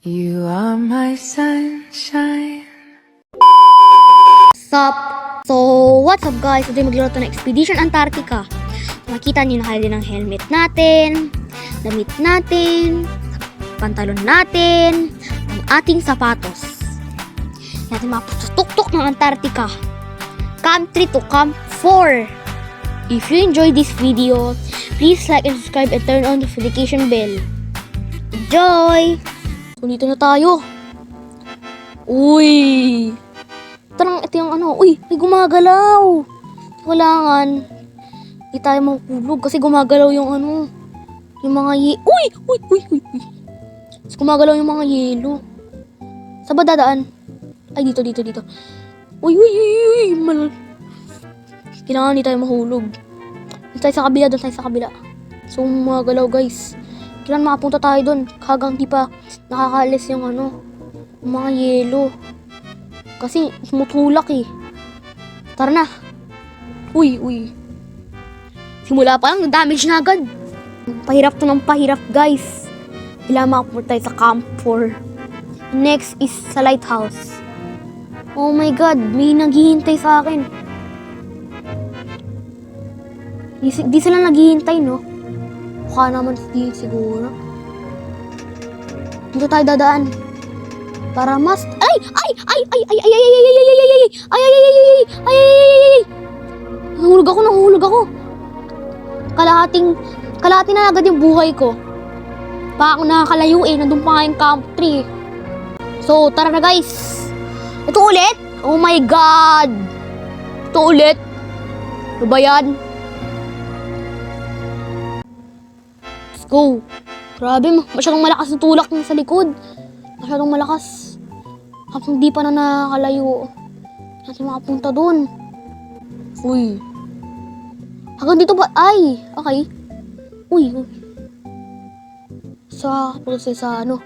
You are my sunshine. Sup? So, what's up guys? Today maglaro tayo ng Expedition Antarctica. Makita niyo na din ang helmet natin, damit natin, pantalon natin, ang ating sapatos. Natin mapunta sa tuktok ng Antarctica. Camp 3 to Camp 4. If you enjoyed this video, please like and subscribe and turn on the notification bell. Enjoy! So, dito na tayo. Uy! Tarang, ito yung ano. Uy, may gumagalaw. Kailangan. Hindi tayo makulog kasi gumagalaw yung ano. Yung mga Uy! Uy! Uy! Uy! Uy! Mas gumagalaw yung mga yelo. Saan ba dadaan? Ay, dito. Uy! Uy! Uy! Uy! Kailangan hindi tayo mahulog. Doon tayo sa kabila. So, mga galaw guys. Kailangan makapunta tayo doon. Hanggang di pa nakakaalis yung ano. Yung mga yelo. Kasi tumutulak eh. Tara na. Uy. Simula pa lang, damage na agad. Pahirap to ng pahirap guys. Kailangan makapunta tayo sa Camp 4. Next is sa lighthouse. Oh my god, may naghihintay sa akin. Di sila naghihintay, no? Mukha naman siguro. Dito tayo dadaan. Para mas... Ay! Nahulog ako. Kalahati na agad yung buhay ko. Pa ako nakakalayo eh. Nandun pa nga yung Camp 3. So, tara na guys. Ito ulit? Oh my god. Ito ulit? Ano ba yan? Go! Grabe, masyadong malakas yung tulak niya sa likod. Masyadong malakas. Kapag di pa na nakakalayo, natin makapunta doon. Uy. Hanggang dito ba? Ay! Okay. Uy. Punta sa ano.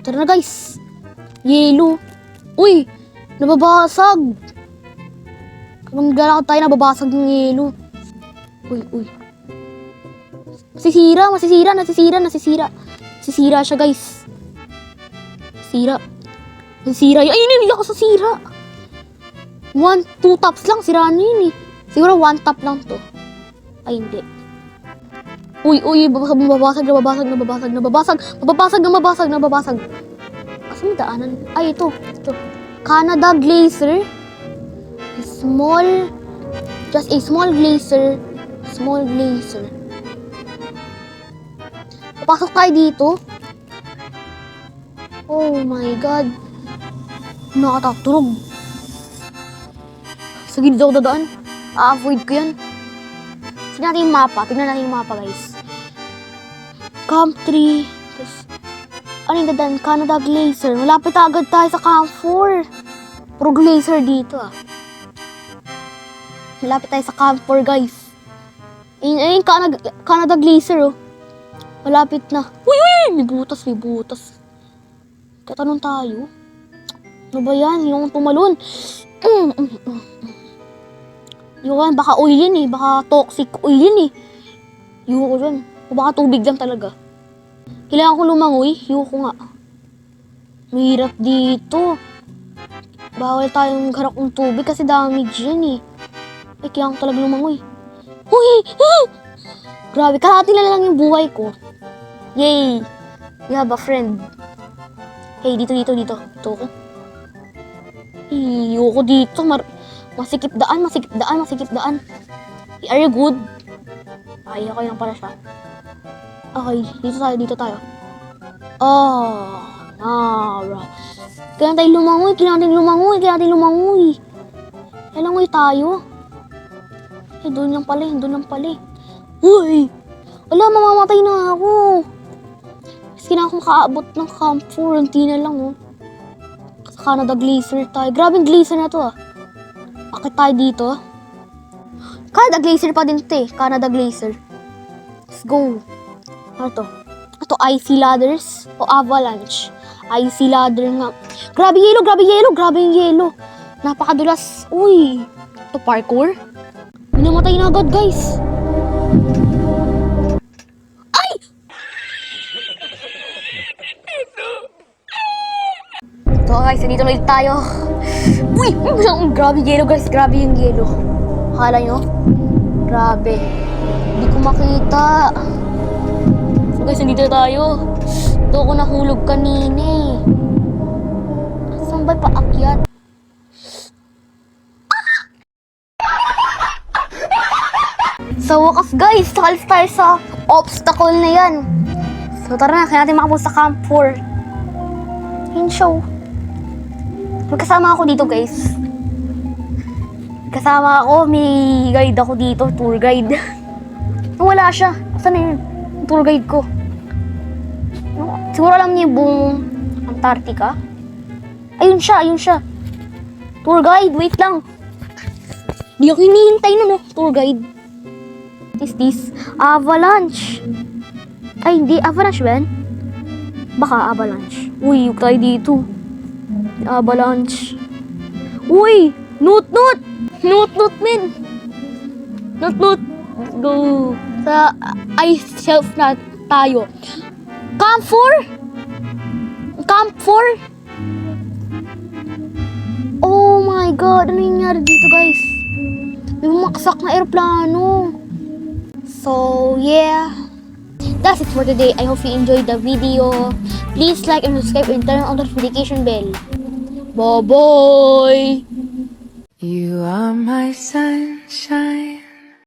Tara na guys. Yelo. Uy! Nababasag. Kapag naglalakad tayo, nababasag yung yelo. Uy. Nasisira siya guys. Nasisira. Ay, hindi ako sa sira. 1-2 taps lang, sira na yun eh. Siguro 1 tap lang to. Ay, hindi. Uy, nababasag. Asa may daanan? Ay, ito. Canada Glacier. Just a small glacier. Papasok tayo dito. Oh my god. Nakataturog. Sa gilid ako dadaan. A-avoid ko yan. Tignan natin yung mapa guys. Camp 3. Tapos, ano yung dadaan? Canada Glacier. Malapit agad tayo sa Camp 4. Puro glacier dito ah. Malapit tayo sa Camp 4 guys. Ayun, Canada Glacier oh. Malapit na. Uy! May butas. Tatanong tayo. Ano ba yan? Yung tumalon. Yun, baka oil yun eh. Baka toxic oil yun eh. Yung ko dyan. O baka tubig lang talaga. Kailangan ko lumangoy. Yung ko nga. Mahirap dito. Bawal tayong garap ng tubig kasi damage yan eh. Ay, kailangan ko talaga lumangoy. Uy! Grabe, kalahati na lang yung buhay ko. Yay! We have a friend. Hey, dito. Ito ako. Ayoko dito. Masikip daan. Are you good? Ay, okay lang pala siya. Okay, dito tayo. Bro. Kailangan tayo lumangoy. Langoy tayo. Doon lang pala. Uy! Wala, mamamatay na ako. Kasi kailangan kong makaabot ng Camp 4. Unti na lang, oh. Sa Canada Glacier tayo. Grabing glacier na to, ah. Akit tayo dito. Canada Glacier pa din ito, eh. Canada Glacier. Let's go. Ano to? Ito, icy ladders o avalanche. Icy ladder nga. Grabe yung yelo. Napakadulas. Uy! Ito, parkour. Namatay na agad, guys. Ay! No! guys, nandito ulit tayo. Uy! Grabe yelo guys, grabe yung yelo. Akala nyo? Grabe. Hindi ko makita. So guys, nandito tayo. Doon ako nahulog kanina eh. Saan ba paakyat? Sa wakas guys, nakalis tayo sa obstacle na yan. So tara na, kaya natin makapunta sa Camp 4. Yun siya. Magkasama ako dito guys. Kasama ako, may guide ako dito, tour guide. Wala siya. Saan na yun? Yung tour guide ko. Siguro alam niya yung buong Antarctica. Ayun siya. Tour guide, wait lang. Di ako hinihintay nun, tour guide. What is this? Avalanche. Ay, hindi. Avalanche ba yan? Baka avalanche. Uy, huwag tayo dito. Avalanche. Uy! Nut! Men! Nut! Let's go. Sa ice shelf na tayo. Camp 4? Camp 4? Oh my God! Ano yung nangyari dito, guys? May bumaksak na aeroplano. So, yeah. That's it for today. I hope you enjoyed the video. Please like and subscribe and turn on the notification bell. Bye-bye! You are my sunshine.